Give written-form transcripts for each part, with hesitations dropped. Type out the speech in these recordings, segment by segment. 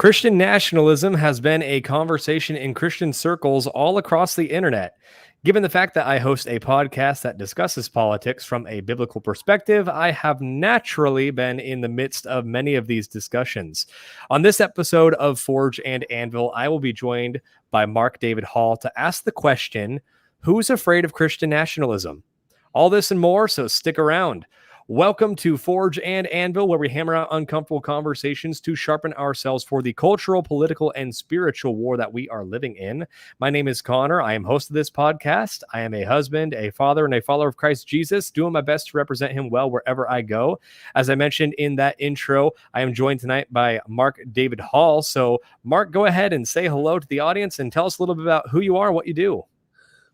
Christian nationalism has been a conversation in Christian circles all across the internet. Given the fact that I host a podcast that discusses politics from a biblical perspective, I have naturally been in the midst of many of these discussions. On this episode of Forge and Anvil, I will be joined by Mark David Hall to ask the question, who's afraid of Christian nationalism? All this and more, so stick around. Welcome to Forge and Anvil, where we hammer out uncomfortable conversations to sharpen ourselves for the cultural, political, and spiritual war that we are living in. My name is Connor. I am host of this podcast. I am a husband, a father, and a follower of Christ Jesus, doing my best to represent him well wherever I go. As I mentioned in that intro, I am joined tonight by Mark David Hall. So, Mark, go ahead and say hello to the audience and tell us a little bit about who you are and what you do.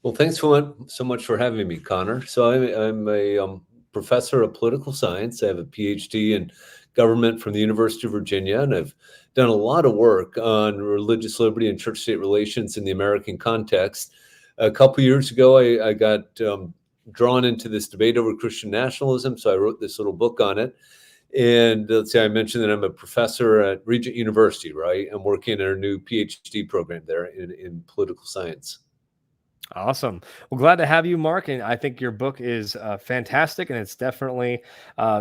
Well, thanks so much for having me, Connor. So I'm a professor of political science. I have a PhD in government from the University of Virginia, and I've done a lot of work on religious liberty and church-state relations in the American context. A couple years ago, I got drawn into this debate over Christian nationalism, so I wrote this little book on it. And let's say I mentioned that I'm a professor at Regent University, right? I'm working in our new PhD program there in political science. Awesome. Well, glad to have you, Mark. And I think your book is fantastic, and it's definitely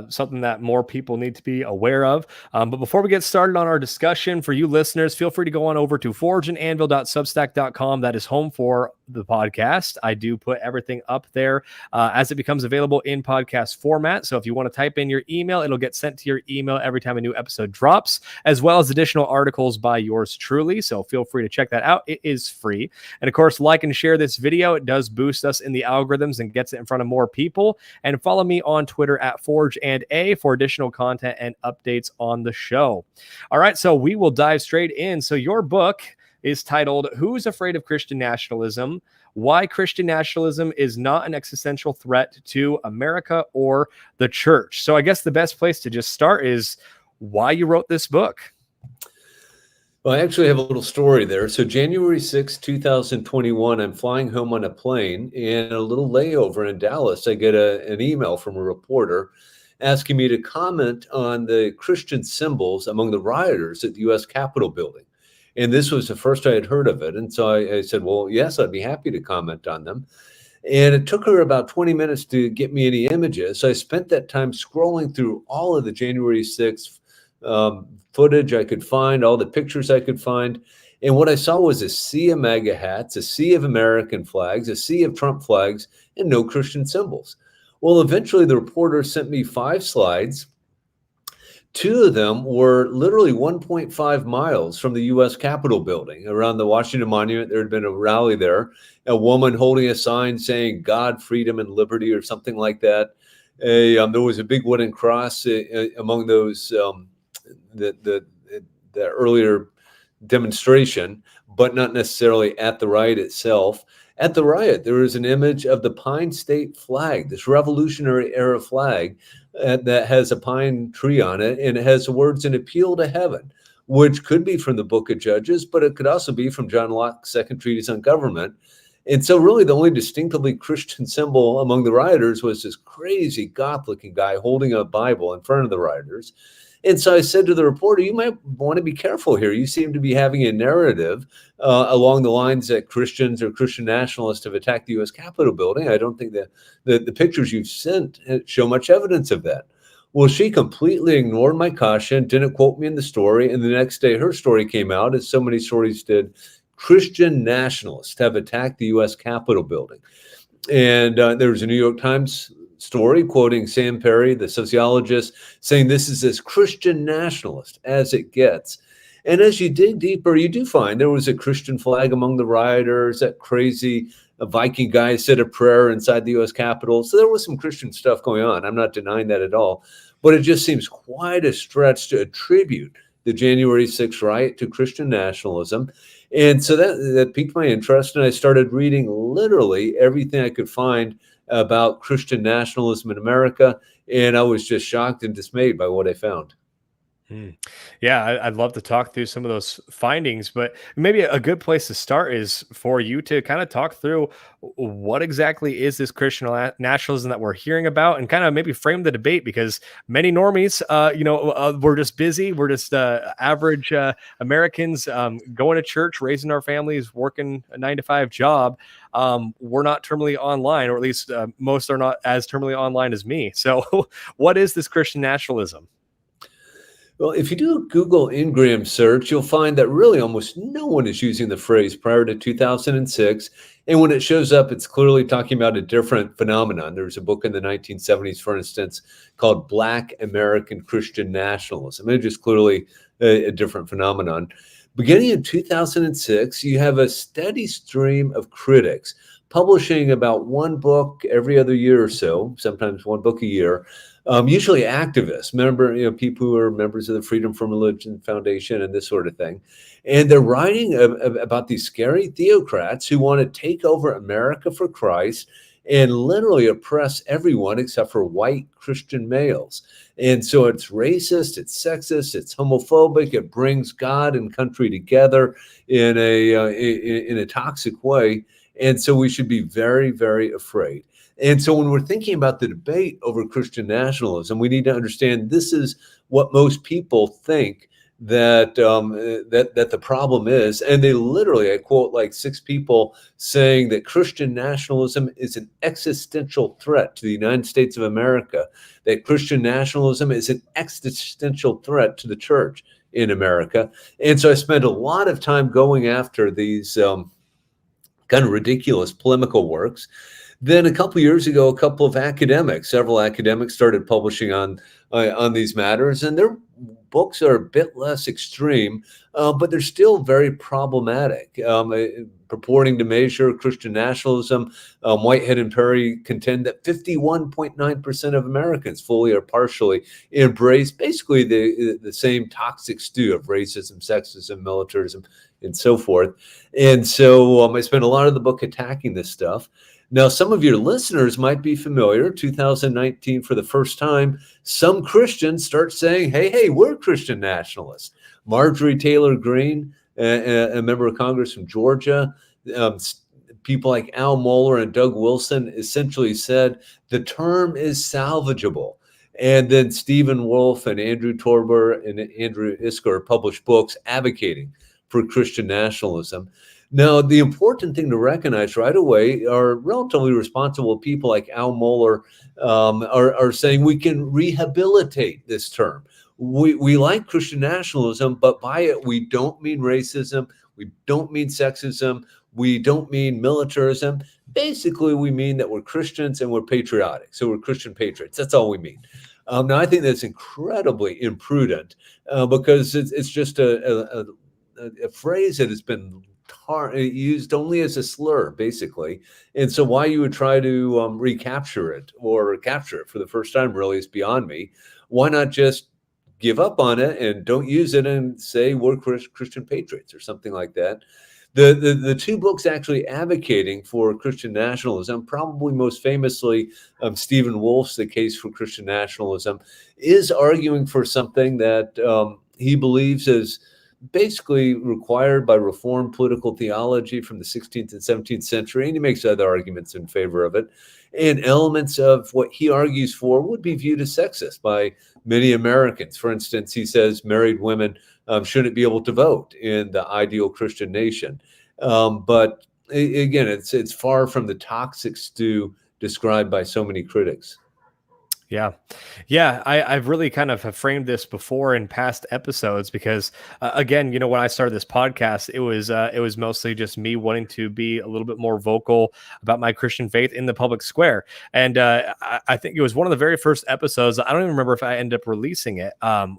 something that more people need to be aware of. But before we get started on our discussion, for you listeners, feel free to go on over to forgeandanvil.substack.com. That is home for the podcast. I do put everything up there as it becomes available in podcast format. So if you want to type in your email, it'll get sent to your email every time a new episode drops, as well as additional articles by yours truly. So feel free to check that out. It is free. And of course, like and share this video. It does boost us in the algorithms and gets it in front of more people. And follow me on Twitter at Forge and A for additional content and updates on the show. All right, so we will dive straight in. So your book is titled Who's Afraid of Christian Nationalism? Why Christian Nationalism is Not an Existential Threat to America or the Church. So I guess the best place to just start is why you wrote this book. Well, I actually have a little story there. So January 6, 2021, I'm flying home on a plane, and a little layover in Dallas, I get an email from a reporter asking me to comment on the Christian symbols among the rioters at the U.S. Capitol building. And this was the first I had heard of it. And so I said, well, yes, I'd be happy to comment on them. And it took her about 20 minutes to get me any images. So I spent that time scrolling through all of the January 6th footage I could find, all the pictures I could find. And what I saw was a sea of MAGA hats, a sea of American flags, a sea of Trump flags, and no Christian symbols. Well, eventually the reporter sent me 5 slides. 2 of them were literally 1.5 miles from the U.S. Capitol building. Around the Washington Monument, there had been a rally there, a woman holding a sign saying God, freedom, and liberty, or something like that. There was a big wooden cross among those the earlier demonstration, but not necessarily at the riot itself. At the riot, there was an image of the Pine State flag, this Revolutionary era flag that has a pine tree on it, and it has the words, "An appeal to heaven," which could be from the Book of Judges, but it could also be from John Locke's Second Treatise on Government. And so really the only distinctively Christian symbol among the rioters was this crazy goth-looking guy holding a Bible in front of the rioters. And so I said to the reporter, you might want to be careful here. You seem to be having a narrative along the lines that Christians or Christian nationalists have attacked the U.S. Capitol building. I don't think that the pictures you've sent show much evidence of that. Well, she completely ignored my caution, didn't quote me in the story. And the next day, her story came out, as so many stories did. Christian nationalists have attacked the U.S. Capitol building. And there was a New York Times story quoting Sam Perry, the sociologist, saying this is as Christian nationalist as it gets. And as you dig deeper, you do find there was a Christian flag among the rioters. That crazy Viking guy said a prayer inside the U.S. Capitol. So there was some Christian stuff going on. I'm not denying that at all. But it just seems quite a stretch to attribute the January 6th riot to Christian nationalism. And so that piqued my interest. And I started reading literally everything I could find about Christian nationalism in America. And I was just shocked and dismayed by what I found. Hmm. Yeah, I'd love to talk through some of those findings, but maybe a good place to start is for you to kind of talk through what exactly is this Christian nationalism that we're hearing about, and kind of maybe frame the debate, because many normies, we're just busy, we're just average Americans, going to church, raising our families, working a 9 to 5 job. We're not terminally online, or at least most are not as terminally online as me. So, what is this Christian nationalism? Well, if you do a Google Ngram search, you'll find that really almost no one is using the phrase prior to 2006. And when it shows up, it's clearly talking about a different phenomenon. There's a book in the 1970s, for instance, called Black American Christian Nationalism. It's just clearly a different phenomenon. Beginning in 2006, you have a steady stream of critics publishing about one book every other year or so, sometimes one book a year, usually activists, people who are members of the Freedom from Religion Foundation and this sort of thing. And they're writing about these scary theocrats who want to take over America for Christ and literally oppress everyone except for white Christian males. And so it's racist, it's sexist, it's homophobic. It brings God and country together in a toxic way. And so we should be very, very afraid. And so when we're thinking about the debate over Christian nationalism, we need to understand this is what most people think that the problem is. And they literally, I quote like 6 people saying that Christian nationalism is an existential threat to the United States of America, that Christian nationalism is an existential threat to the church in America. And so I spent a lot of time going after these kind of ridiculous polemical works. Then a couple of years ago, several academics started publishing on these matters, and their books are a bit less extreme, but they're still very problematic. Purporting to measure Christian nationalism, Whitehead and Perry contend that 51.9% of Americans fully or partially embrace basically the same toxic stew of racism, sexism, militarism, and so forth. And so I spent a lot of the book attacking this stuff. Now, some of your listeners might be familiar. 2019, for the first time, some Christians start saying, hey, we're Christian nationalists. Marjorie Taylor Greene, a member of Congress from Georgia, um, people like Al Mohler and Doug Wilson essentially said the term is salvageable. And then Stephen Wolfe and Andrew Torber and Andrew Isker published books advocating for Christian nationalism. Now, the important thing to recognize right away are relatively responsible people like Al Mohler are saying we can rehabilitate this term. We like Christian nationalism, but by it, we don't mean racism. We don't mean sexism. We don't mean militarism. Basically, we mean that we're Christians and we're patriotic. So we're Christian patriots. That's all we mean. Now, I think that's incredibly imprudent because it's just a phrase that has been used only as a slur, basically. And so why you would try to recapture it or capture it for the first time really is beyond me. Why not just give up on it and don't use it and say we're Christian patriots or something like that? The 2 books actually advocating for Christian nationalism, probably most famously Stephen Wolfe's The Case for Christian Nationalism, is arguing for something that he believes is basically required by Reformed political theology from the 16th and 17th century, and he makes other arguments in favor of it. And elements of what he argues for would be viewed as sexist by many Americans. For instance, he says married women shouldn't be able to vote in the ideal Christian nation. But again, it's far from the toxic stew described by so many critics. Yeah. Yeah. I've really kind of have framed this before in past episodes because, again, when I started this podcast, it was mostly just me wanting to be a little bit more vocal about my Christian faith in the public square. And I think it was one of the very first episodes. I don't even remember if I ended up releasing it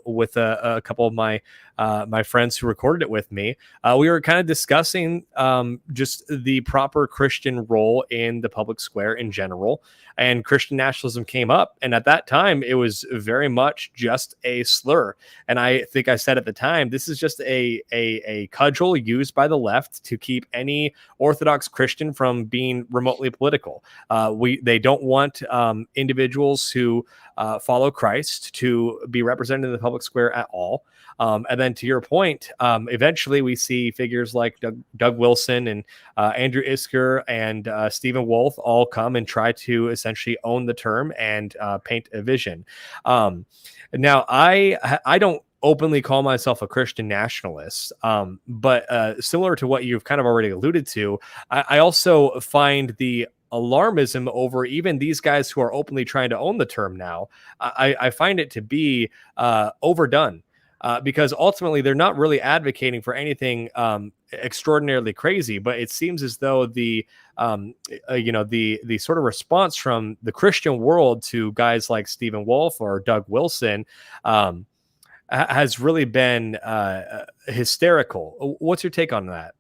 with a couple of my friends who recorded it with me. We were kind of discussing just the proper Christian role in the public square in general, and Christian nationalism came up. And at that time, it was very much just a slur. And I think I said at the time, this is just a cudgel used by the left to keep any Orthodox Christian from being remotely political. They don't want individuals who follow Christ to be represented in the public square at all. And then to your point, eventually we see figures like Doug Wilson and Andrew Isker and Stephen Wolf all come and try to essentially own the term and paint a vision. Now, I don't openly call myself a Christian nationalist, but similar to what you've kind of already alluded to, I also find the alarmism over even these guys who are openly trying to own the term now. I find it to be overdone. Because ultimately they're not really advocating for anything extraordinarily crazy, but it seems as though the sort of response from the Christian world to guys like Stephen Wolf or Doug Wilson has really been hysterical. What's your take on that?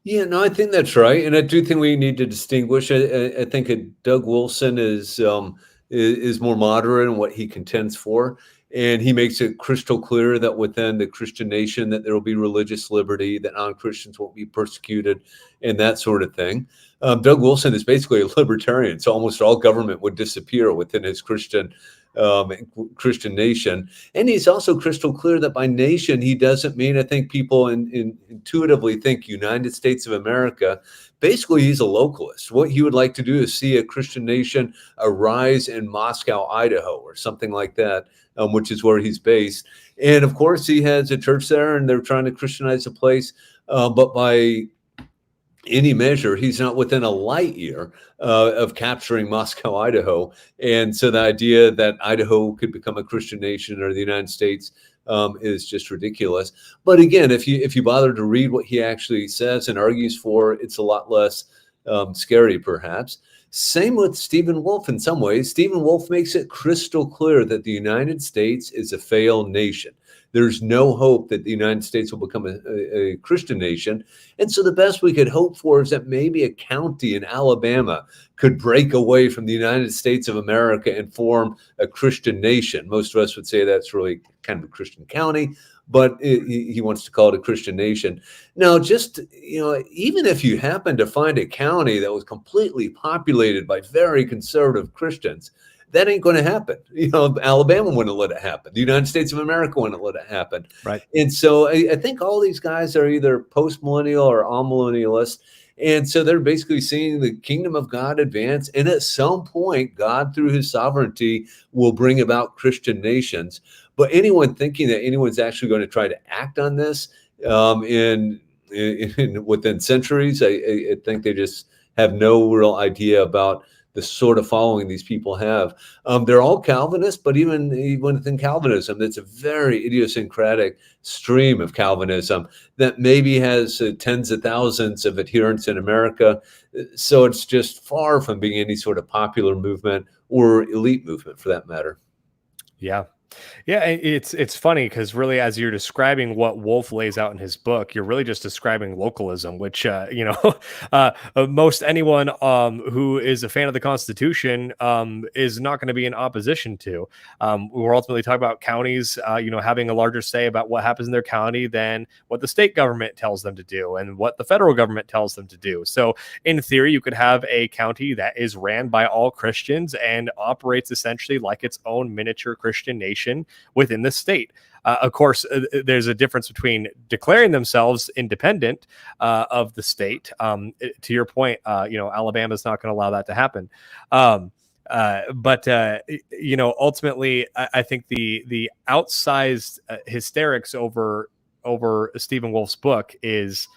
Yeah, no, I think that's right, and I do think we need to distinguish. I think Doug Wilson is more moderate in what he contends for, and he makes it crystal clear that within the Christian nation that there will be religious liberty, that non-Christians won't be persecuted, and that sort of thing. Doug Wilson is basically a libertarian, so almost all government would disappear within his Christian nation. And he's also crystal clear that by nation, he doesn't mean, I think people intuitively think United States of America. Basically, he's a localist. What he would like to do is see a Christian nation arise in Moscow, Idaho, or something like that, which is where he's based. And of course, he has a church there, and they're trying to Christianize the place. But by any measure, he's not within a light year of capturing Moscow, Idaho. And so the idea that Idaho could become a Christian nation or the United States is just ridiculous. But again, if you bother to read what he actually says and argues for, it's a lot less scary, perhaps. Same with Stephen Wolf in some ways. Stephen Wolf makes it crystal clear that the United States is a failed nation. There's no hope that the United States will become a Christian nation. And so the best we could hope for is that maybe a county in Alabama could break away from the United States of America and form a Christian nation. Most of us would say that's really kind of a Christian county, but he wants to call it a Christian nation. Now, just, even if you happen to find a county that was completely populated by very conservative Christians, that ain't going to happen. Alabama wouldn't let it happen. The United States of America wouldn't let it happen. Right. And so I think all these guys are either post-millennial or amillennialist. And so they're basically seeing the kingdom of God advance. And at some point, God, through his sovereignty, will bring about Christian nations. But anyone thinking that anyone's actually going to try to act on this within centuries, I think they just have no real idea about the sort of following these people have. They're all Calvinists, but even within Calvinism, it's a very idiosyncratic stream of Calvinism that maybe has tens of thousands of adherents in America. So it's just far from being any sort of popular movement or elite movement for that matter. Yeah. Yeah, it's funny because really, as you're describing what Wolf lays out in his book, you're really just describing localism, which most anyone who is a fan of the Constitution is not going to be in opposition to. We're ultimately talking about counties, having a larger say about what happens in their county than what the state government tells them to do and what the federal government tells them to do. So, in theory, you could have a county that is ran by all Christians and operates essentially like its own miniature Christian nation within the state. Of course, there's a difference between declaring themselves independent of the state. To your point, Alabama's not going to allow that to happen. But ultimately, I think the outsized hysterics over Stephen Wolf's book is,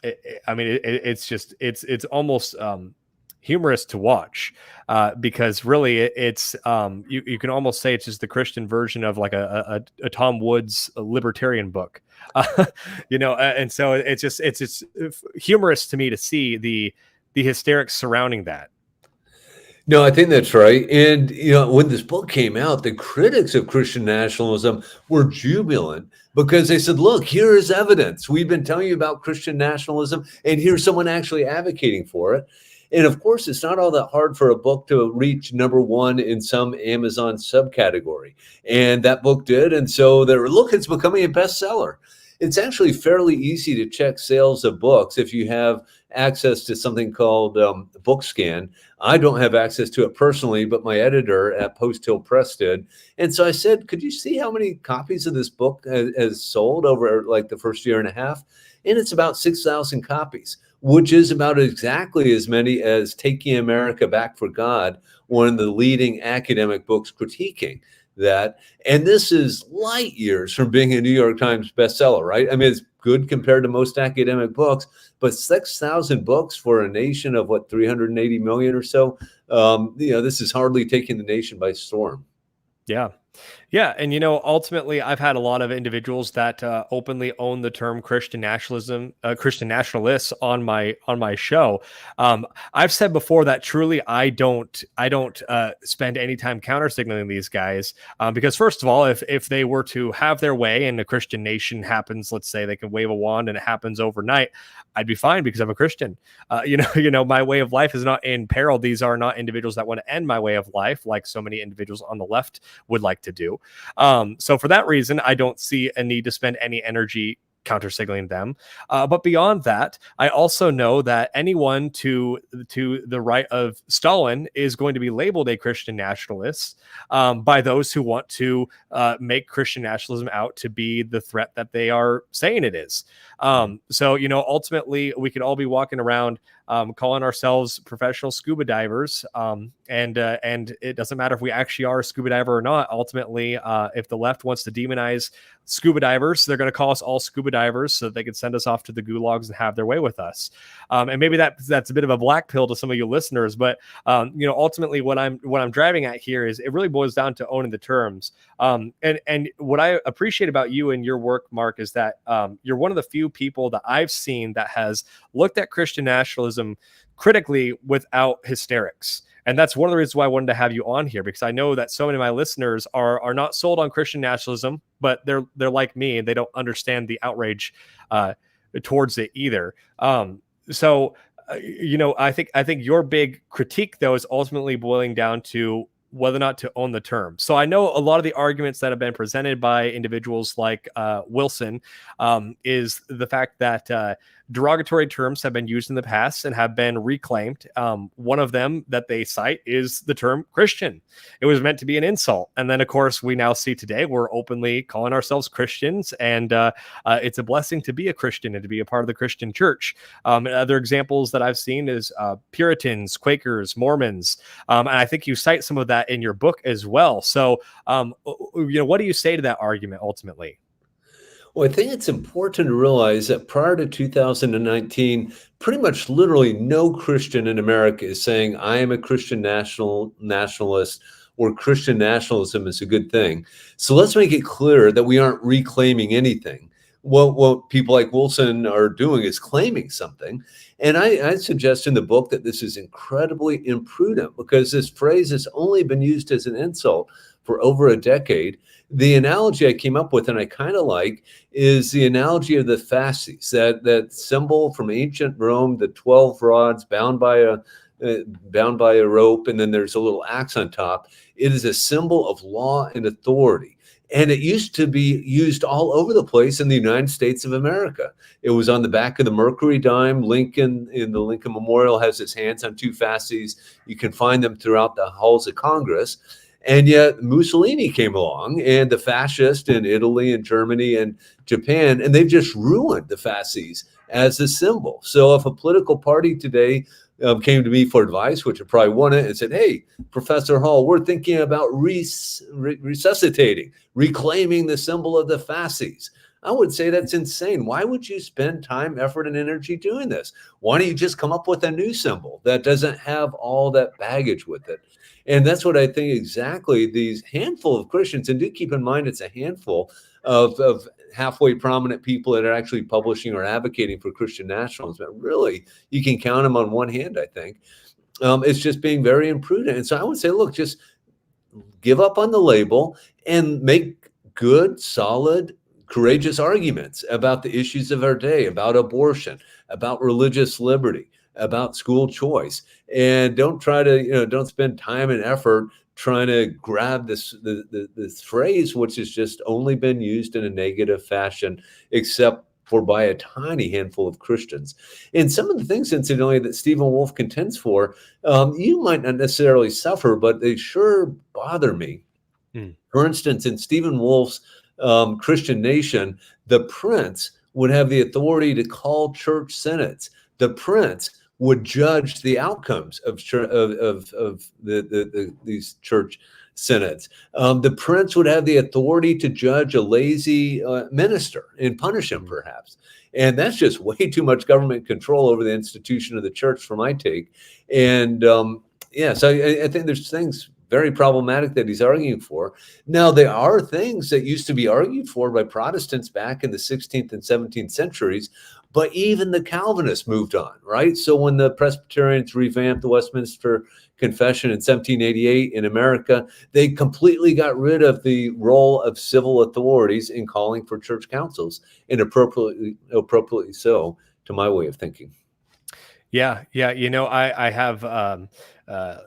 it's almost humorous to watch because really it's you can almost say it's just the Christian version of like a Tom Woods libertarian book, and so it's humorous to me to see the hysterics surrounding that. No, I think that's right. And, when this book came out, the critics of Christian nationalism were jubilant because they said, look, here is evidence. We've been telling you about Christian nationalism, and here's someone actually advocating for it. And of course, it's not all that hard for a book to reach number one in some Amazon subcategory. And that book did. And so they were, look, it's becoming a bestseller. It's actually fairly easy to check sales of books if you have access to something called BookScan. I don't have access to it personally, but my editor at Post Hill Press did. And so I said, could you see how many copies of this book has sold over like the first year and a half? And it's about 6,000 copies, which is about exactly as many as Taking America Back for God, one of the leading academic books critiquing that. And this is light years from being a New York Times bestseller, right? I mean, it's good compared to most academic books, but 6,000 books for a nation of what, 380 million or so. This is hardly taking the nation by storm. Yeah. Yeah, and ultimately, I've had a lot of individuals that openly own the term Christian nationalism, Christian nationalists on my show. I've said before that truly, I don't spend any time counter signaling these guys because first of all, if they were to have their way and a Christian nation happens, let's say they can wave a wand and it happens overnight, I'd be fine because I'm a Christian. My way of life is not in peril. These are not individuals that want to end my way of life, like so many individuals on the left would like to do. So for that reason, I don't see a need to spend any energy counter signaling them. But beyond that, I also know that anyone to the right of Stalin is going to be labeled a Christian nationalist by those who want to make Christian nationalism out to be the threat that they are saying it is. So ultimately, we could all be walking around calling ourselves professional scuba divers, and it doesn't matter if we actually are a scuba diver or not. Ultimately, if the left wants to demonize scuba divers, they're going to call us all scuba divers so that they can send us off to the gulags and have their way with us. And maybe that's a bit of a black pill to some of you listeners, but ultimately, what I'm driving at here is it really boils down to owning the terms. And what I appreciate about you and your work, Mark, is that you're one of the few people that I've seen that has looked at Christian nationalism critically without hysterics. And that's one of the reasons why I wanted to have you on here, because I know that so many of my listeners are not sold on Christian nationalism, but they're like me and they don't understand the outrage towards it either. So I think your big critique though is ultimately boiling down to whether or not to own the term. So I know a lot of the arguments that have been presented by individuals like Wilson is the fact that derogatory terms have been used in the past and have been reclaimed. One of them that they cite is the term Christian. It was meant to be an insult. And then, of course, we now see today we're openly calling ourselves Christians. And it's a blessing to be a Christian and to be a part of the Christian church. Other examples that I've seen is Puritans, Quakers, Mormons. And I think you cite some of that in your book as well. So, what do you say to that argument ultimately? Well, I think it's important to realize that prior to 2019, pretty much literally no Christian in America is saying, I am a Christian nationalist, or Christian nationalism is a good thing. So let's make it clear that we aren't reclaiming anything. What people like Wilson are doing is claiming something. And I suggest in the book that this is incredibly imprudent because this phrase has only been used as an insult for over a decade. The analogy I came up with, and I kind of like, is the analogy of the fasces, that symbol from ancient Rome, the 12 rods bound by a rope, and then there's a little axe on top. It is a symbol of law and authority. And it used to be used all over the place in the United States of America. It was on the back of the Mercury dime. Lincoln, in the Lincoln Memorial, has his hands on two fasces. You can find them throughout the halls of Congress. And yet Mussolini came along and the fascists in Italy and Germany and Japan, and they've just ruined the fasces as a symbol. So if a political party today came to me for advice, which I probably wouldn't, and said, hey, Professor Hall, we're thinking about resuscitating, reclaiming the symbol of the fasces, I would say that's insane. Why would you spend time, effort, and energy doing this? Why don't you just come up with a new symbol that doesn't have all that baggage with it? And that's what I think exactly these handful of Christians, and do keep in mind it's a handful of halfway prominent people that are actually publishing or advocating for Christian nationalism. But really, you can count them on one hand, I think. It's just being very imprudent. And so I would say, look, just give up on the label and make good, solid, courageous arguments about the issues of our day, about abortion, about religious liberty, about school choice. And don't try to, don't spend time and effort trying to grab this phrase, which has just only been used in a negative fashion, except for by a tiny handful of Christians. And some of the things, incidentally, that Stephen Wolfe contends for, you might not necessarily suffer, but they sure bother me. For instance, in Stephen Wolfe's Christian Nation, the prince would have the authority to call church synods. The prince would judge the outcomes of these church synods. The prince would have the authority to judge a lazy minister and punish him, perhaps. And that's just way too much government control over the institution of the church for my take. And so I think there's things very problematic that he's arguing for. Now, there are things that used to be argued for by Protestants back in the 16th and 17th centuries, but even the Calvinists moved on, right? So when the Presbyterians revamped the Westminster Confession in 1788 in America, they completely got rid of the role of civil authorities in calling for church councils, and appropriately so, to my way of thinking. Yeah. I have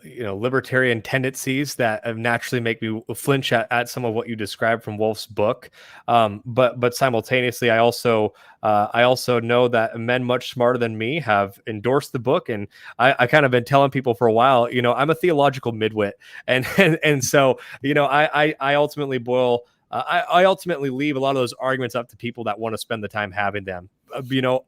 libertarian tendencies that naturally make me flinch at some of what you described from Wolfe's book. But simultaneously, I also know that men much smarter than me have endorsed the book, and I kind of been telling people for a while, I'm a theological midwit, and so I ultimately boil. I ultimately leave a lot of those arguments up to people that want to spend the time having them.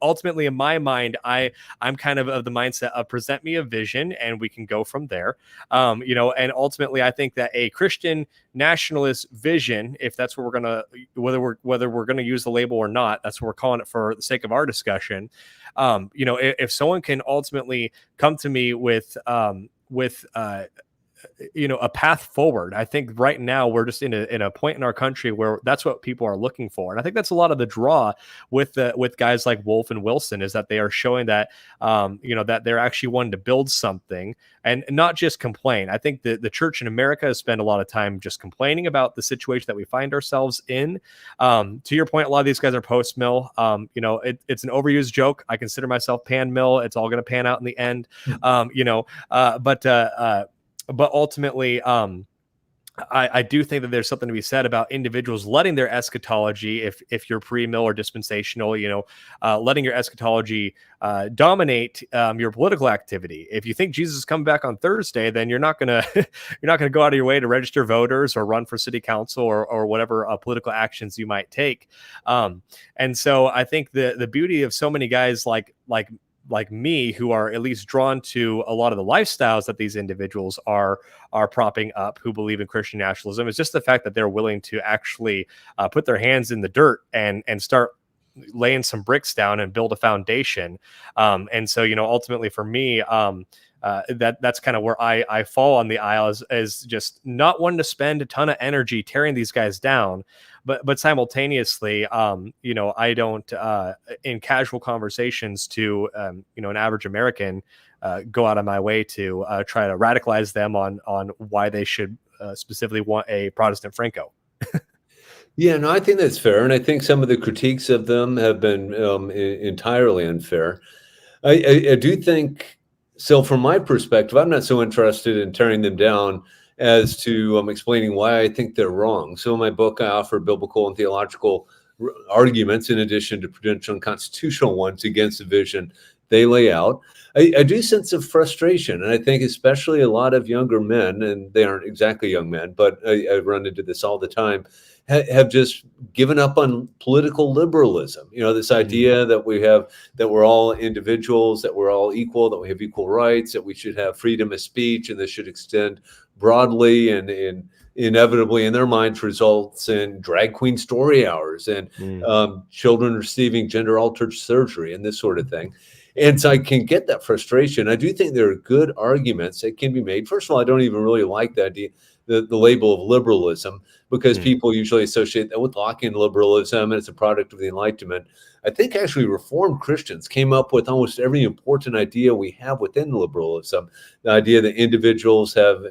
Ultimately in my mind, I'm kind of the mindset of present me a vision and we can go from there. And ultimately I think that a Christian nationalist vision, if that's what we're going to, whether we're going to use the label or not, that's what we're calling it for the sake of our discussion. If someone can ultimately come to me with a path forward. I think right now we're just in a point in our country where that's what people are looking for. And I think that's a lot of the draw with guys like Wolfe and Wilson, is that they are showing that, that they're actually wanting to build something and not just complain. I think the church in America has spent a lot of time just complaining about the situation that we find ourselves in. To your point, a lot of these guys are post-mill. It's an overused joke. I consider myself pan-mill. It's all going to pan out in the end. But ultimately, I do think that there's something to be said about individuals letting their eschatology, if you're pre-mill or dispensational, letting your eschatology dominate your political activity. If you think Jesus is coming back on Thursday, then you're not gonna go out of your way to register voters or run for city council or whatever political actions you might take. And so I think the beauty of so many guys like me, who are at least drawn to a lot of the lifestyles that these individuals are propping up, who believe in Christian nationalism, is just the fact that they're willing to actually put their hands in the dirt and start laying some bricks down and build a foundation. And so, ultimately for me, that's kind of where I fall on the aisle, as just not wanting to spend a ton of energy tearing these guys down. But simultaneously, I don't, in casual conversations to, an average American, go out of my way to try to radicalize them on why they should specifically want a Protestant Franco. Yeah, no, I think that's fair. And I think some of the critiques of them have been entirely unfair. I do think, so from my perspective, I'm not so interested in tearing them down as to explaining why I think they're wrong. So in my book, I offer biblical and theological arguments in addition to prudential and constitutional ones against the vision they lay out. I do sense a frustration, and I think especially a lot of younger men, and they aren't exactly young men, but I run into this all the time, have just given up on political liberalism. This idea that we're all individuals, that we're all equal, that we have equal rights, that we should have freedom of speech, and this should extend broadly, and inevitably in their minds results in drag queen story hours and children receiving gender altered surgery and this sort of thing. And so I can get that frustration. I do think there are good arguments that can be made. First of all, I don't even really like the idea, the label of liberalism, because people usually associate that with Lockean liberalism, and it's a product of the Enlightenment. I think actually Reformed Christians came up with almost every important idea we have within liberalism. The idea that individuals have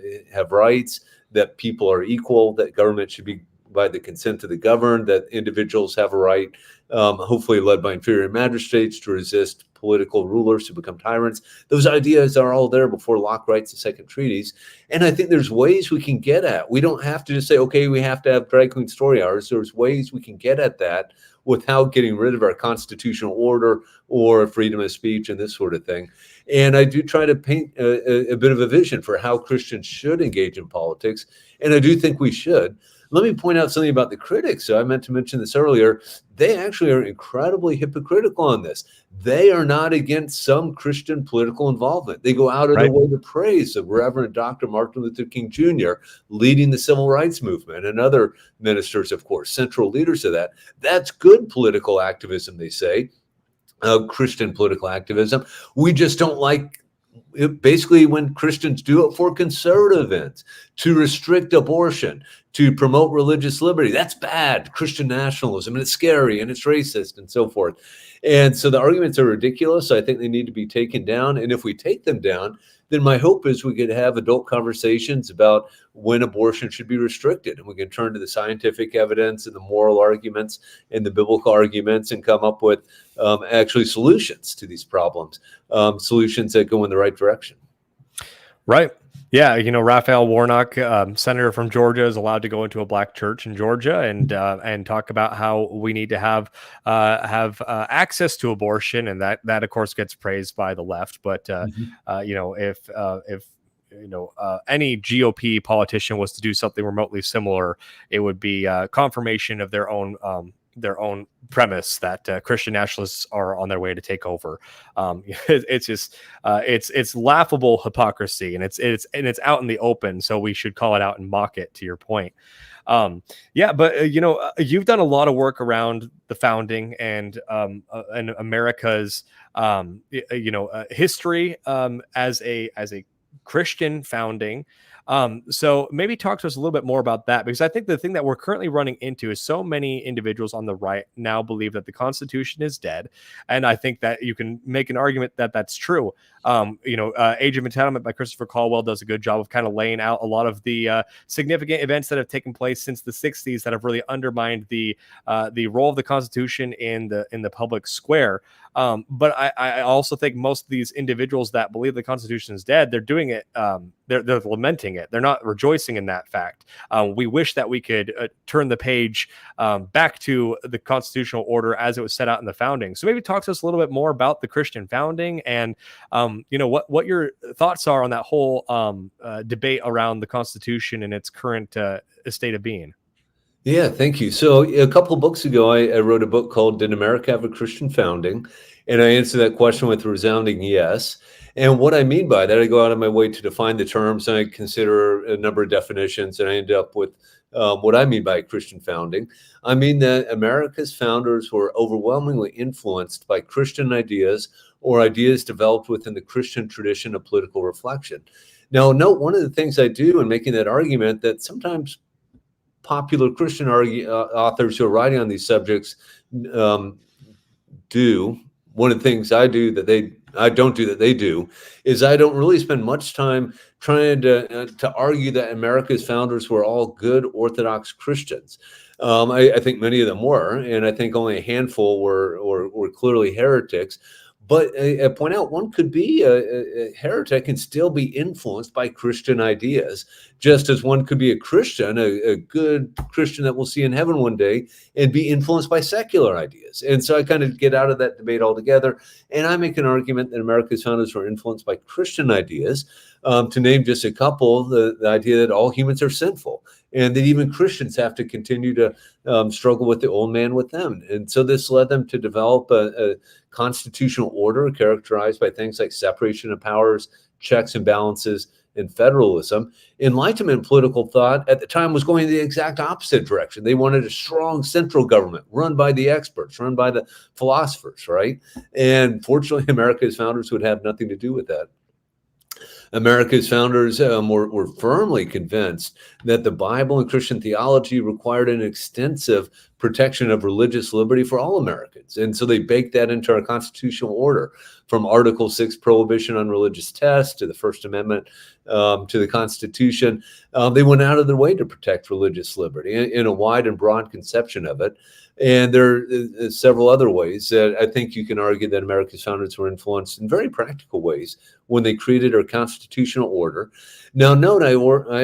rights, that people are equal, that government should be by the consent of the governed, that individuals have a right, hopefully led by inferior magistrates, to resist political rulers who become tyrants. Those ideas are all there before Locke writes the second treatise. And I think there's ways we can get at. We don't have to just say, okay, we have to have drag queen story hours. There's ways we can get at that without getting rid of our constitutional order or freedom of speech and this sort of thing. And I do try to paint a bit of a vision for how Christians should engage in politics. And I do think we should. Let me point out something about the critics. So I meant to mention this earlier. They actually are incredibly hypocritical on this. They are not against some Christian political involvement. They go out of their way to praise the Reverend Dr. Martin Luther King Jr. leading the civil rights movement, and other ministers, of course, central leaders of that. That's good political activism, they say, Christian political activism. We just don't like basically when Christians do it for conservative ends, to restrict abortion, to promote religious liberty. That's bad. Christian nationalism, and it's scary, and it's racist, and so forth. And so the arguments are ridiculous. I think they need to be taken down. And if we take them down, then my hope is we could have adult conversations about when abortion should be restricted. And we can turn to the scientific evidence and the moral arguments and the biblical arguments and come up with actually solutions to these problems, solutions that go in the right direction. Right. Yeah, Raphael Warnock, senator from Georgia, is allowed to go into a black church in Georgia and talk about how we need to have access to abortion, and that of course gets praised by the left. But if any GOP politician was to do something remotely similar, it would be confirmation of their own premise that Christian nationalists are on their way to take over. It's just it's laughable hypocrisy, and it's out in the open. So we should call it out and mock it. To your point, but you've done a lot of work around the founding and America's history as a Christian founding. So maybe talk to us a little bit more about that, because I think the thing that we're currently running into is so many individuals on the right now believe that the Constitution is dead. And I think that you can make an argument that that's true. Age of Entitlement by Christopher Caldwell does a good job of kind of laying out a lot of the significant events that have taken place since the 60s that have really undermined the role of the Constitution in the public square. But I also think most of these individuals that believe the Constitution is dead, they're doing it. They're lamenting it. They're not rejoicing in that fact. We wish that we could turn the page back to the constitutional order as it was set out in the founding. So maybe talk to us a little bit more about the Christian founding and what your thoughts are on that whole debate around the Constitution and its current state of being. Yeah, thank you. So a couple of books ago, I wrote a book called "Did America Have a Christian Founding?" And I answered that question with a resounding yes. And what I mean by that, I go out of my way to define the terms, and I consider a number of definitions, and I end up with what I mean by Christian founding. I mean that America's founders were overwhelmingly influenced by Christian ideas or ideas developed within the Christian tradition of political reflection. Now, note one of the things I do in making that argument that sometimes popular Christian authors who are writing on these subjects do. One of the things I do that I don't do that they do is I don't really spend much time trying to argue that America's founders were all good Orthodox Christians. I think many of them were, and I think only a handful were clearly heretics. But I point out one could be a heretic and still be influenced by Christian ideas, just as one could be a Christian, a good Christian that we'll see in heaven one day, and be influenced by secular ideas. And so I kind of get out of that debate altogether. And I make an argument that America's founders were influenced by Christian ideas. To name just a couple, the idea that all humans are sinful, and that even Christians have to continue to struggle with the old man with them. And so this led them to develop a constitutional order characterized by things like separation of powers, checks and balances, and federalism. Enlightenment political thought at the time was going the exact opposite direction. They wanted a strong central government run by the experts, run by the philosophers, right? And fortunately, America's founders would have nothing to do with that. America's founders were firmly convinced that the Bible and Christian theology required an extensive protection of religious liberty for all Americans. And so they baked that into our constitutional order, from Article 6 prohibition on religious tests to the First Amendment to the Constitution. They went out of their way to protect religious liberty in a wide and broad conception of it. And there are several other ways that I think you can argue that America's founders were influenced in very practical ways when they created our constitutional order. Now, note, I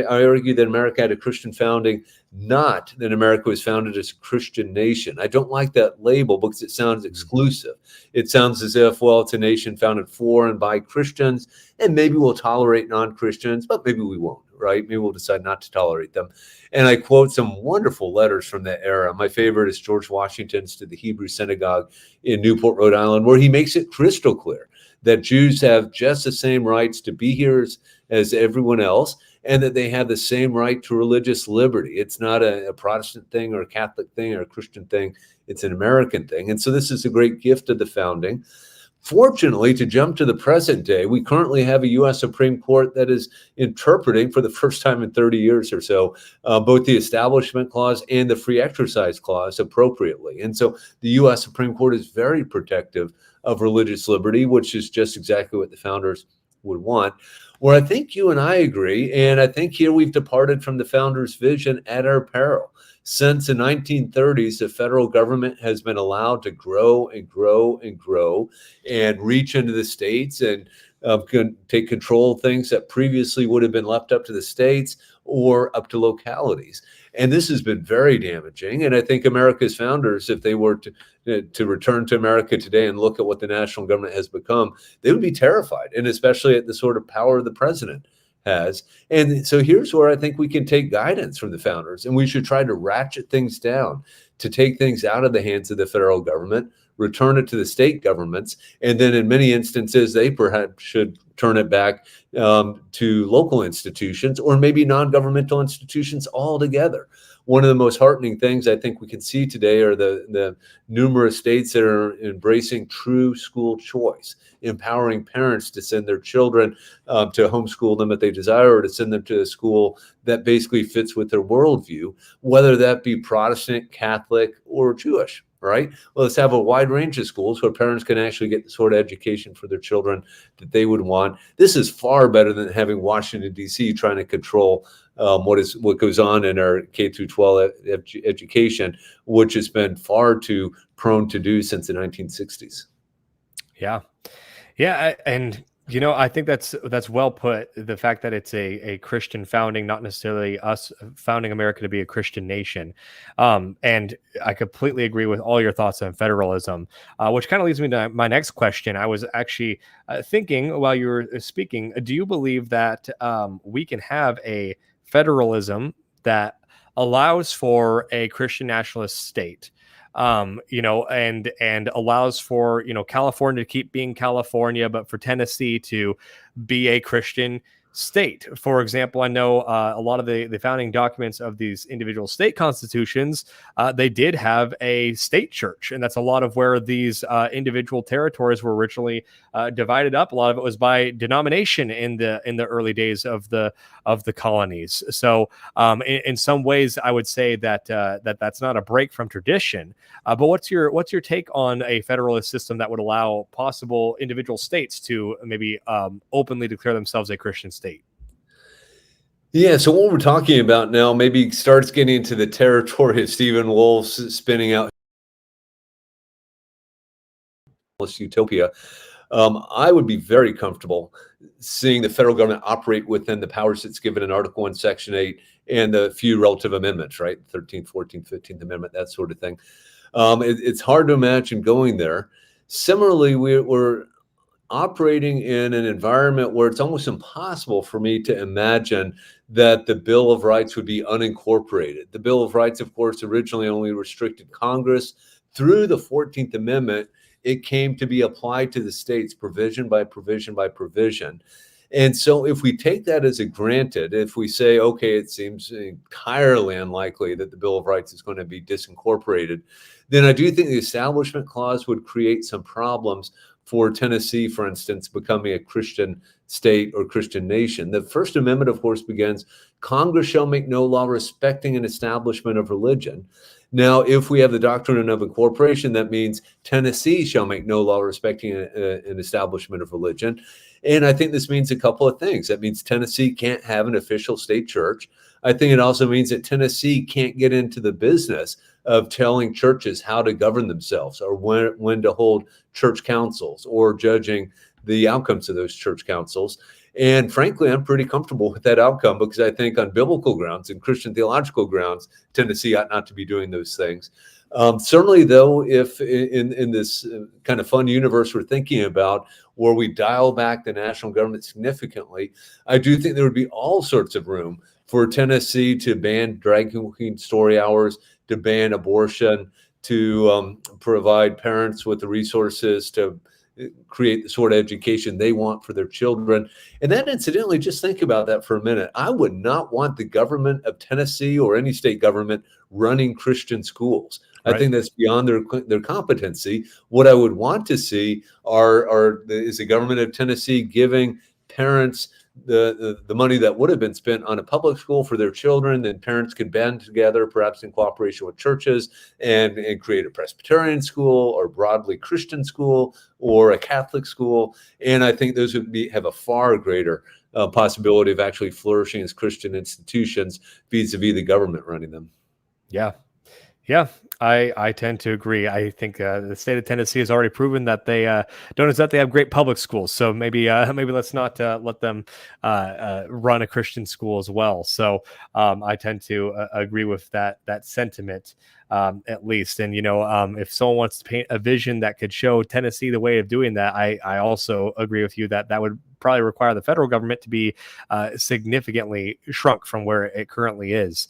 argue that America had a Christian founding, not that America was founded as a Christian nation. I don't like that label because it sounds exclusive. It sounds as if, well, it's a nation founded for and by Christians, and maybe we'll tolerate non-Christians, but maybe we won't, right? Maybe we'll decide not to tolerate them. And I quote some wonderful letters from that era. My favorite is George Washington's to the Hebrew Synagogue in Newport, Rhode Island, where he makes it crystal clear that Jews have just the same rights to be here as everyone else, and that they have the same right to religious liberty. It's not a Protestant thing or a Catholic thing or a Christian thing. It's an American thing. And so this is a great gift of the founding. Fortunately, to jump to the present day, we currently have a U.S. Supreme Court that is interpreting for the first time in 30 years or so, both the Establishment Clause and the Free Exercise Clause appropriately. And so the U.S. Supreme Court is very protective of religious liberty, which is just exactly what the founders would want. Where I think you and I agree, and I think here we've departed from the founders' vision at our peril. Since the 1930s, the federal government has been allowed to grow and grow and grow and reach into the states and take control of things that previously would have been left up to the states or up to localities. And this has been very damaging. And I think America's founders, if they were to return to America today and look at what the national government has become, they would be terrified, and especially at the sort of power the president has. And so here's where I think we can take guidance from the founders, and we should try to ratchet things down, to take things out of the hands of the federal government, return it to the state governments, and then in many instances, they perhaps should turn it back to local institutions or maybe non-governmental institutions altogether. One of the most heartening things I think we can see today are the numerous states that are embracing true school choice, empowering parents to send their children to homeschool them if they desire, or to send them to a school that basically fits with their worldview, whether that be Protestant, Catholic, or Jewish. Right? Well, let's have a wide range of schools where parents can actually get the sort of education for their children that they would want. This is far better than having Washington, D.C. trying to control what goes on in our K through 12 education, which has been far too prone to do since the 1960s. Yeah. And I think that's well put. The fact that it's a Christian founding, not necessarily us founding America to be a Christian nation. And I completely agree with all your thoughts on federalism, which kind of leads me to my next question. I was actually thinking while you were speaking, do you believe that we can have a federalism that allows for a Christian nationalist state? And allows for, California to keep being California, but for Tennessee to be a Christian state. For example, I know a lot of the founding documents of these individual state constitutions, they did have a state church, and that's a lot of where these individual territories were originally divided up. A lot of it was by denomination in the early days of the colonies. So in some ways, I would say that that's not a break from tradition. But what's your take on a federalist system that would allow possible individual states to maybe openly declare themselves a Christian state? Yeah, so what we're talking about now maybe starts getting into the territory of Stephen Wolf's spinning out utopia. I would be very comfortable seeing the federal government operate within the powers it's given in Article 1, Section 8, and the few relative amendments, right? 13th, 14th, 15th Amendment, that sort of thing. It's hard to imagine going there. Similarly, we're operating in an environment where it's almost impossible for me to imagine that the Bill of Rights would be unincorporated. The Bill of Rights, of course, originally only restricted Congress. Through the 14th Amendment, it came to be applied to the states provision by provision by provision. And so if we take that as a granted, if we say, okay, it seems entirely unlikely that the Bill of Rights is going to be disincorporated, then I do think the Establishment Clause would create some problems for Tennessee, for instance, becoming a Christian state or Christian nation. The First Amendment, of course, begins, Congress shall make no law respecting an establishment of religion. Now, if we have the doctrine of incorporation, that means Tennessee shall make no law respecting an establishment of religion. And I think this means a couple of things. That means Tennessee can't have an official state church. I think it also means that Tennessee can't get into the business of telling churches how to govern themselves, or when to hold church councils, or judging the outcomes of those church councils. And frankly, I'm pretty comfortable with that outcome, because I think on biblical grounds and Christian theological grounds, Tennessee ought not to be doing those things. Certainly, though, if in this kind of fun universe we're thinking about, where we dial back the national government significantly, I do think there would be all sorts of room for Tennessee to ban drag queen story hours, to ban abortion, to provide parents with the resources to create the sort of education they want for their children. And then, incidentally, just think about that for a minute. I would not want the government of Tennessee or any state government running Christian schools. I think that's beyond their competency. What I would want to see is the government of Tennessee giving parents the money that would have been spent on a public school for their children. Then parents could band together, perhaps in cooperation with churches, and create a Presbyterian school, or broadly Christian school, or a Catholic school. And I think those would have a far greater possibility of actually flourishing as Christian institutions vis-a-vis the government running them. Yeah, I tend to agree. I think the state of Tennessee has already proven that they don't exactly have great public schools. So maybe let's not let them run a Christian school as well. So I tend to agree with that sentiment, at least. And if someone wants to paint a vision that could show Tennessee the way of doing that, I also agree with you that would probably require the federal government to be significantly shrunk from where it currently is,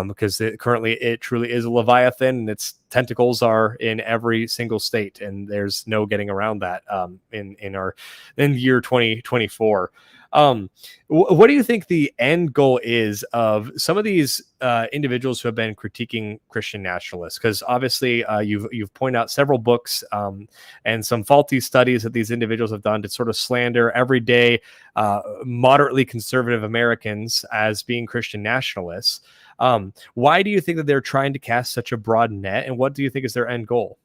because it truly is a Leviathan, and its tentacles are in every single state, and there's no getting around that in year 2024. What do you think the end goal is of some of these individuals who have been critiquing Christian nationalists? Because obviously you've pointed out several books and some faulty studies that these individuals have done to sort of slander everyday moderately conservative Americans as being Christian nationalists. Why do you think that they're trying to cast such a broad net, and what do you think is their end goal?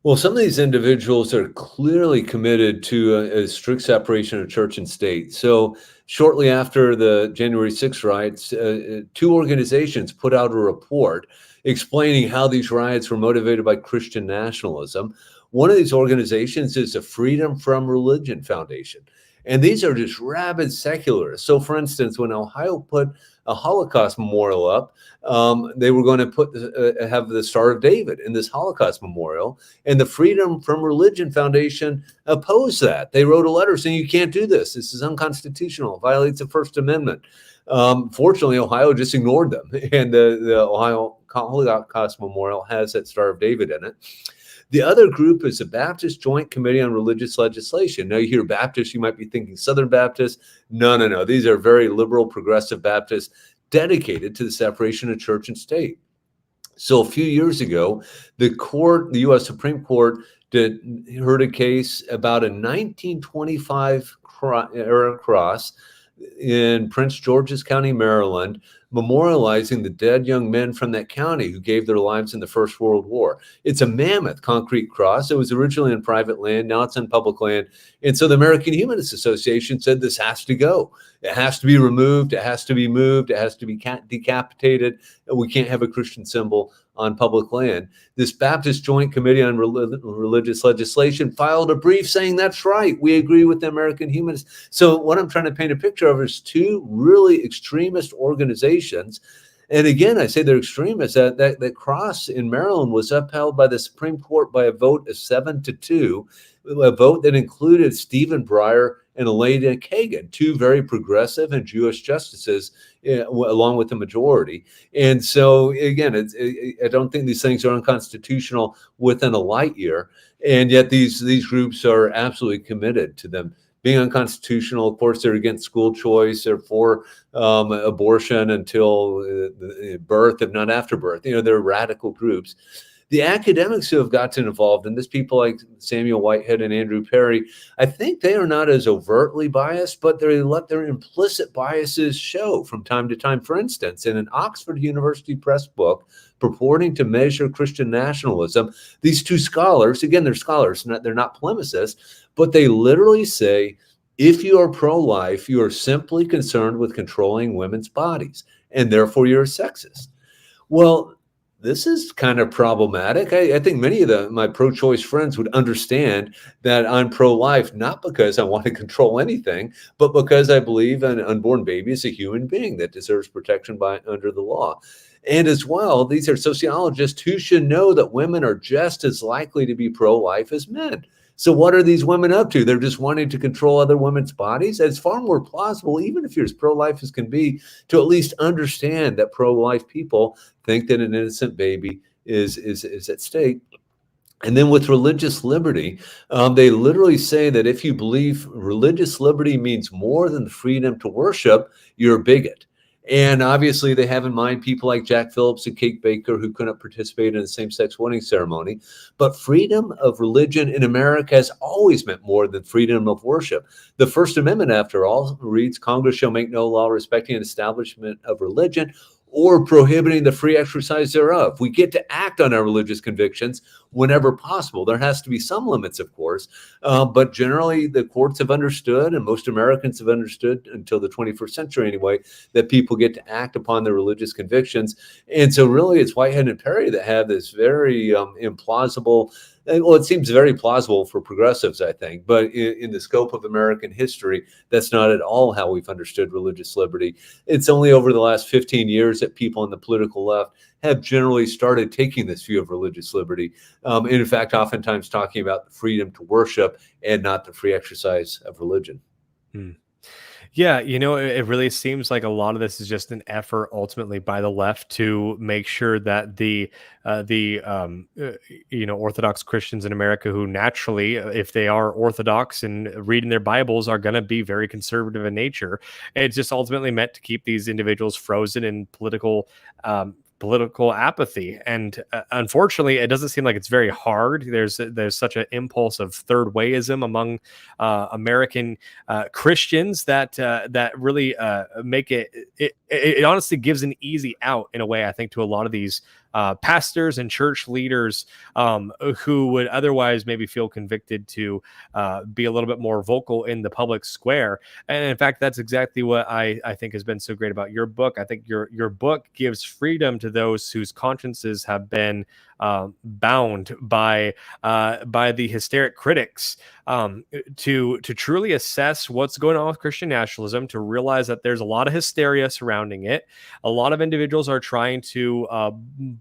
Well, some of these individuals are clearly committed to a strict separation of church and state. So shortly after the January 6th riots, two organizations put out a report explaining how these riots were motivated by Christian nationalism. One of these organizations is the Freedom from Religion Foundation. And these are just rabid secularists. So, for instance, when Ohio put a Holocaust memorial up, they were going to have the Star of David in this Holocaust memorial. And the Freedom from Religion Foundation opposed that. They wrote a letter saying, you can't do this. This is unconstitutional. It violates the First Amendment. Fortunately, Ohio just ignored them. And the Ohio Holocaust memorial has that Star of David in it. The other group is the Baptist Joint Committee on Religious Legislation. Now, you hear Baptist, you might be thinking Southern Baptist. No. These are very liberal, progressive Baptists dedicated to the separation of church and state. So a few years ago, the U.S. Supreme Court heard a case about a 1925 era cross in Prince George's County, Maryland, memorializing the dead young men from that county who gave their lives in the First World War. It's a mammoth concrete cross. It was originally in private land. Now it's in public land. And so the American Humanist Association said this has to go. It has to be removed. It has to be moved. It has to be decapitated. We can't have a Christian symbol on public land. This Baptist Joint Committee on Religious Legislation filed a brief saying that's right. We agree with the American Humanists. So what I'm trying to paint a picture of is two really extremist organizations. And again, I say they're extremists. That cross in Maryland was upheld by the Supreme Court by a vote of 7-2, a vote that included Stephen Breyer and Elena Kagan, two very progressive and Jewish justices, along with the majority. And so, again, I don't think these things are unconstitutional within a light year. And yet these groups are absolutely committed to them being unconstitutional. Of course, they're against school choice. They're for abortion until birth, if not after birth. They're radical groups. The academics who have gotten involved in this, people like Samuel Whitehead and Andrew Perry, I think they are not as overtly biased, but they let their implicit biases show from time to time. For instance, in an Oxford University Press book purporting to measure Christian nationalism, these two scholars, again, they're scholars, they're not polemicists, but they literally say, if you are pro-life, you are simply concerned with controlling women's bodies, and therefore you're a sexist. Well, this is kind of problematic. I think many of my pro-choice friends would understand that I'm pro-life, not because I want to control anything, but because I believe an unborn baby is a human being that deserves protection under the law. And as well, these are sociologists who should know that women are just as likely to be pro-life as men. So what are these women up to? They're just wanting to control other women's bodies. It's far more plausible, even if you're as pro-life as can be, to at least understand that pro-life people think that an innocent baby is at stake. And then with religious liberty, they literally say that if you believe religious liberty means more than the freedom to worship, you're a bigot. And obviously, they have in mind people like Jack Phillips and Kate Baker who couldn't participate in a same-sex wedding ceremony. But freedom of religion in America has always meant more than freedom of worship. The First Amendment, after all, reads, Congress shall make no law respecting an establishment of religion or prohibiting the free exercise thereof. We get to act on our religious convictions whenever possible. There has to be some limits, of course, but generally the courts have understood, and most Americans have understood until the 21st century anyway, that people get to act upon their religious convictions. And so really it's Whitehead and Perry that have this very implausible, well, it seems very plausible for progressives, I think, but in the scope of American history, that's not at all how we've understood religious liberty. It's only over the last 15 years that people on the political left have generally started taking this view of religious liberty. And in fact, oftentimes talking about the freedom to worship and not the free exercise of religion. Hmm. Yeah, it really seems like a lot of this is just an effort ultimately by the left to make sure that Orthodox Christians in America, who naturally, if they are Orthodox and reading their Bibles, are going to be very conservative in nature. It's just ultimately meant to keep these individuals frozen in political apathy, and unfortunately it doesn't seem like it's very hard. There's such an impulse of third wayism among American Christians that really make it honestly gives an easy out in a way, I think, to a lot of these pastors and church leaders who would otherwise maybe feel convicted to be a little bit more vocal in the public square. And in fact, that's exactly what I think has been so great about your book. I think your book gives freedom to those whose consciences have been bound by the hysteric critics, to truly assess what's going on with Christian nationalism, to realize that there's a lot of hysteria surrounding it. A lot of individuals are trying to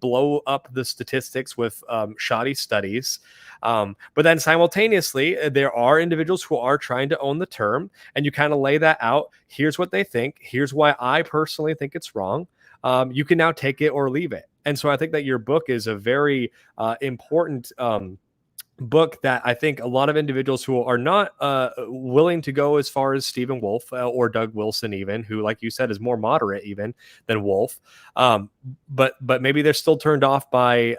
blow up the statistics with shoddy studies. But then simultaneously, there are individuals who are trying to own the term, and you kind of lay that out. Here's what they think. Here's why I personally think it's wrong. You can now take it or leave it. And so I think that your book is a very important book that I think a lot of individuals who are not willing to go as far as Stephen Wolfe or Doug Wilson, even, who, like you said, is more moderate even than Wolfe, but maybe they're still turned off by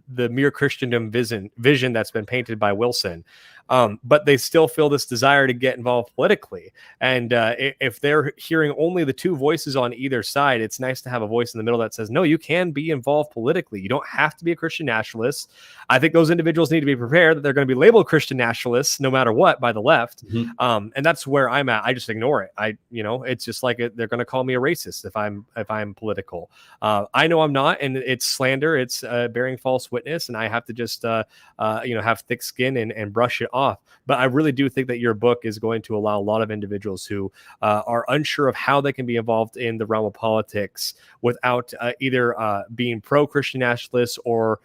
the mere Christendom vision that's been painted by Wilson. But they still feel this desire to get involved politically. And if they're hearing only the two voices on either side, it's nice to have a voice in the middle that says, no, you can be involved politically. You don't have to be a Christian nationalist. I think those individuals need to be prepared that they're going to be labeled Christian nationalists no matter what by the left. Mm-hmm. And that's where I'm at. I just ignore it. It's just like they're going to call me a racist if I'm political. I know I'm not, and it's slander. It's bearing false witness, and I have to just have thick skin and brush it off. But I really do think that your book is going to allow a lot of individuals who are unsure of how they can be involved in the realm of politics without either being pro-Christian nationalists or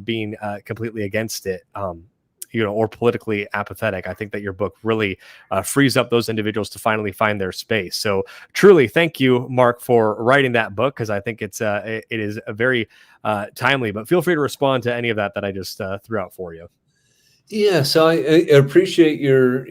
being completely against it, or politically apathetic. I think that your book really frees up those individuals to finally find their space. So truly, thank you, Mark, for writing that book, because I think it is a very timely. But feel free to respond to any of that I just threw out for you. Yeah, so I appreciate your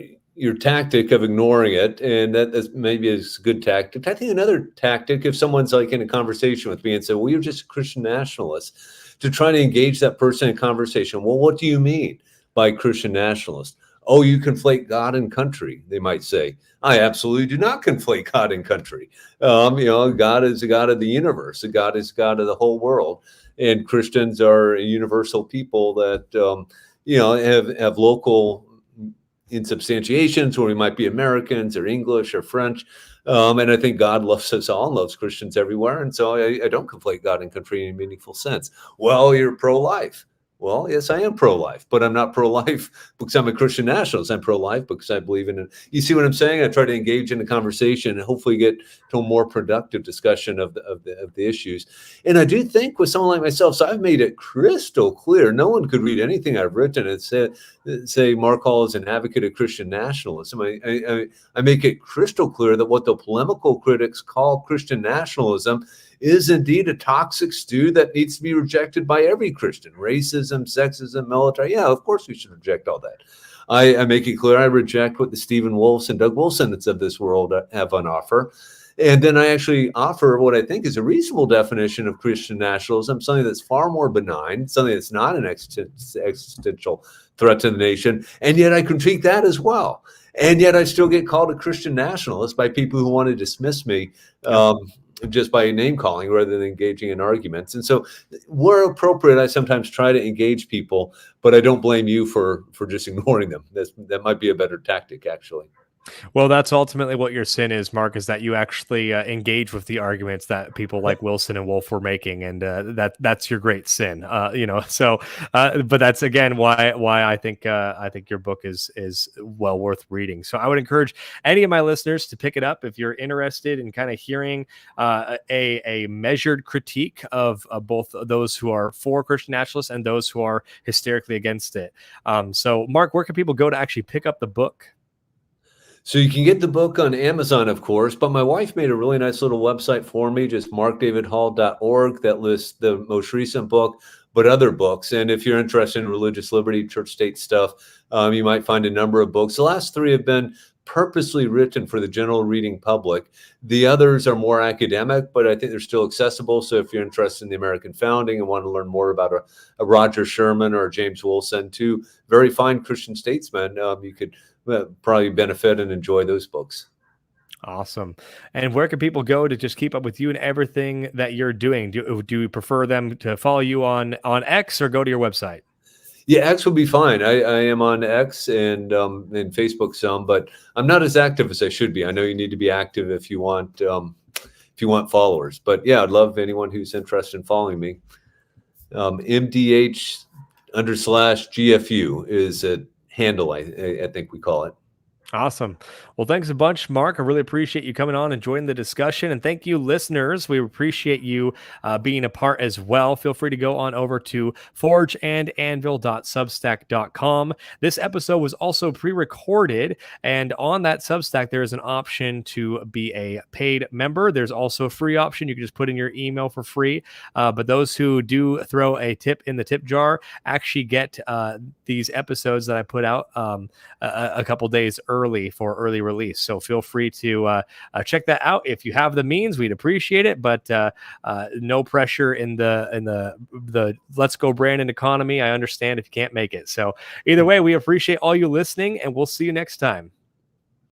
tactic of ignoring it, and that's maybe a good tactic. I think another tactic, if someone's like in a conversation with me and say, well, you're just a Christian nationalist, to try to engage that person in conversation. Well, what do you mean by Christian nationalist? Oh, you conflate God and country, they might say. I absolutely do not conflate God and country. God is the God of the universe. God is God of the whole world. And Christians are a universal people that, have local insubstantiations where we might be Americans or English or French. And I think God loves us all and loves Christians everywhere. And so I don't conflate God and country in a meaningful sense. Well, you're pro-life. Well, yes, I am pro-life, but I'm not pro-life because I'm a Christian nationalist. I'm pro-life because I believe in it. You see what I'm saying? I try to engage in a conversation and hopefully get to a more productive discussion of the issues. And I do think with someone like myself, so I've made it crystal clear. No one could read anything I've written and say Mark Hall is an advocate of Christian nationalism. I make it crystal clear that what the polemical critics call Christian nationalism is indeed a toxic stew that needs to be rejected by every Christian. Racism, sexism, military. Yeah, of course we should reject all that. I make it clear I reject what the Stephen Wolfs and Doug Wilsons of this world have on offer. And then I actually offer what I think is a reasonable definition of Christian nationalism, something that's far more benign, something that's not an existential threat to the nation. And yet I critique that as well. And yet I still get called a Christian nationalist by people who want to dismiss me. Just by name calling rather than engaging in arguments. And so where appropriate, I sometimes try to engage people, but I don't blame you for just ignoring them. That might be a better tactic, actually. Well, that's ultimately what your sin is, Mark, is that you actually engage with the arguments that people like Wilson and Wolf were making, and that's your great sin. So, but that's again why I think your book is well worth reading. So I would encourage any of my listeners to pick it up if you're interested in kind of hearing a measured critique of both those who are for Christian nationalists and those who are hysterically against it. So, Mark, where can people go to actually pick up the book? So you can get the book on Amazon, of course, but my wife made a really nice little website for me, just markdavidhall.org, that lists the most recent book, but other books. And if you're interested in religious liberty, church state stuff, you might find a number of books. The last three have been purposely written for the general reading public. The others are more academic, but I think they're still accessible. So if you're interested in the American founding and want to learn more about a Roger Sherman or James Wilson, two very fine Christian statesmen, you could probably benefit and enjoy those books. Awesome. And where can people go to just keep up with you and everything that you're doing? Do you prefer them to follow you on X or go to your website? Yeah, X would be fine. I am on X and Facebook some, but I'm not as active as I should be. I know you need to be active if you want followers. But yeah, I'd love anyone who's interested in following me. MDH_GFU is a handle, I think we call it. Awesome. Well, thanks a bunch, Mark. I really appreciate you coming on and joining the discussion. And thank you, listeners. We appreciate you being a part as well. Feel free to go on over to forgeandanvil.substack.com. This episode was also pre-recorded. And on that Substack, there is an option to be a paid member. There's also a free option. You can just put in your email for free. But those who do throw a tip in the tip jar actually get these episodes that I put out a couple days early for early release. So feel free to check that out if you have the means. We'd appreciate it, but no pressure in the Let's Go Brandon economy. I understand if you can't make it. So either way, we appreciate all you listening, and we'll see you next time.